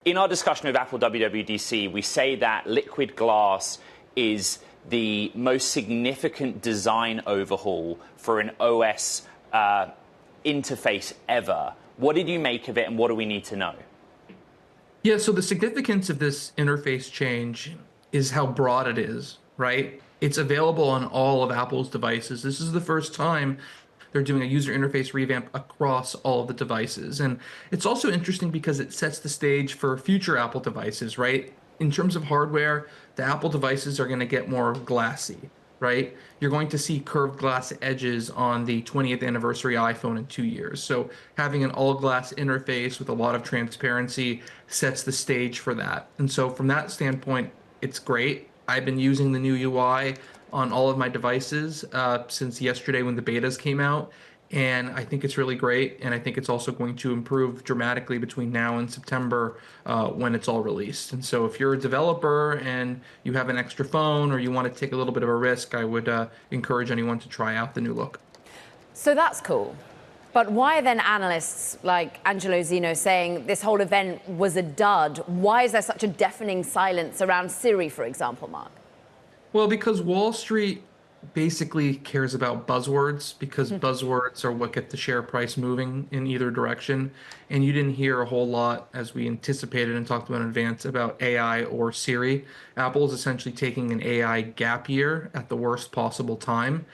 In our discussion of Apple WWDC, we say that liquid glass is the most significant design overhaul for an OS interface ever. What did you make of it, and what do we need to know? Yeah, so the significance of this interface change is how broad it is, right? It's available on all of Apple's devices. This is the first time they're doing a user interface revamp across all of the devices. And it's also interesting because it sets the stage for future Apple devices, right? In terms of hardware, the Apple devices are going to get more glassy, right? You're going to see curved glass edges on the 20th anniversary iPhone in 2 years. So having an all glass interface with a lot of transparency sets the stage for that. And so from that standpoint, it's great. I've been using the new UI on all of my devices since yesterday when the betas came out. And I think it's really great. And I think it's also going to improve dramatically between now and September when it's all released. And so if you're a developer and you have an extra phone or you want to take a little bit of a risk, I would encourage anyone to try out the new look. So that's cool. But why are then analysts like Angelo Zeno saying this whole event was a dud? Why is there such a deafening silence around Siri, for example, Mark? Well, because Wall Street basically cares about buzzwords, because buzzwords are what get the share price moving in either direction. And you didn't hear a whole lot, as we anticipated and talked about in advance, about AI or Siri. Apple is essentially taking an AI gap year at the worst possible time.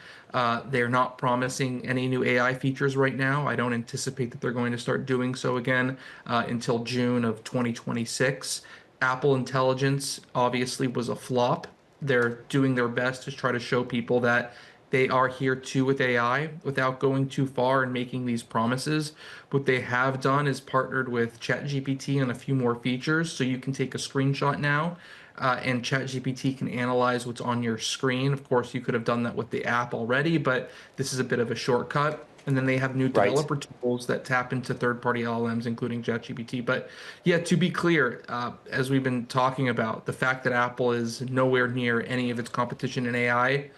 They're not promising any new AI features right now. I don't anticipate that they're going to start doing so again until June of 2026. Apple Intelligence obviously was a flop. They're doing their best to try to show people that they are here too with AI without going too far and making these promises. What they have done is partnered with ChatGPT on a few more features. So you can take a screenshot now and ChatGPT can analyze what's on your screen. Of course, you could have done that with the app already, but this is a bit of a shortcut. And then they have new developer tools that tap into third-party LLMs, including ChatGPT. But yeah, to be clear, as we've been talking about, the fact that Apple is nowhere near any of its competition in AI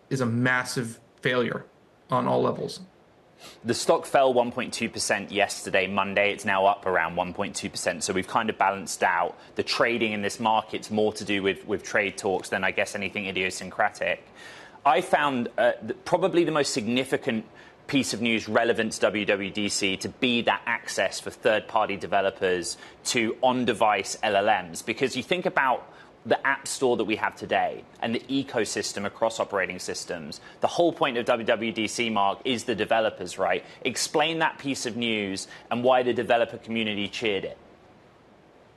is a massive failure on all levels. The stock fell 1.2% yesterday, Monday. It's now up around 1.2%. So we've kind of balanced out. The trading in this market's more to do with trade talks than, I guess, anything idiosyncratic. I found probably the most significant piece of news relevant to WWDC to be that access for third-party developers to on-device LLMs. Because you think about the app store that we have today and the ecosystem across operating systems, the whole point of WWDC, Mark, is the developers, right? Explain that piece of news and why the developer community cheered it.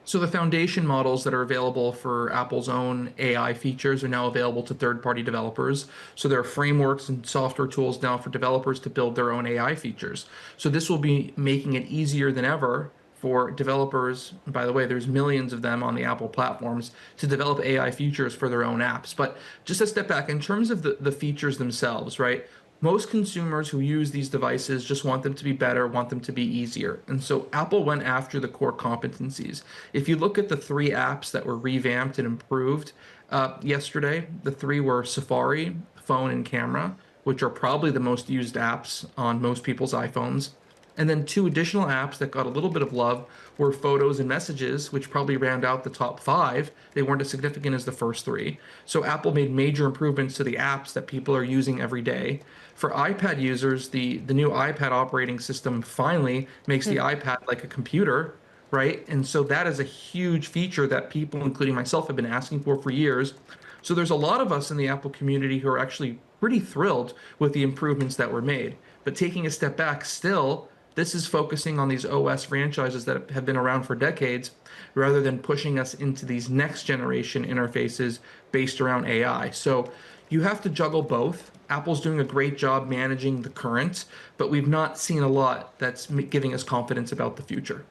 So the foundation models that are available for Apple's own AI features are now available to third-party developers. So there are frameworks and software tools now for developers to build their own AI features. So this will be making it easier than ever for developers, by the way, there's millions of them on the Apple platforms, to develop AI features for their own apps. But just a step back, in terms of the features themselves, right? Most consumers who use these devices just want them to be better, want them to be easier. And so Apple went after the core competencies. If you look at the 3 apps that were revamped and improved yesterday, the 3 were Safari, Phone, and Camera, which are probably the most used apps on most people's iPhones. And then 2 additional apps that got a little bit of love were Photos and Messages, which probably round out the top 5. They weren't as significant as the first 3. So Apple made major improvements to the apps that people are using every day. For iPad users, the new iPad operating system finally makes the iPad like a computer, right? And so that is a huge feature that people, including myself, have been asking for years. So there's a lot of us in the Apple community who are actually pretty thrilled with the improvements that were made. But taking a step back, still, this is focusing on these OS franchises that have been around for decades, rather than pushing us into these next generation interfaces based around AI. So you have to juggle both. Apple's doing a great job managing the current, but we've not seen a lot that's giving us confidence about the future.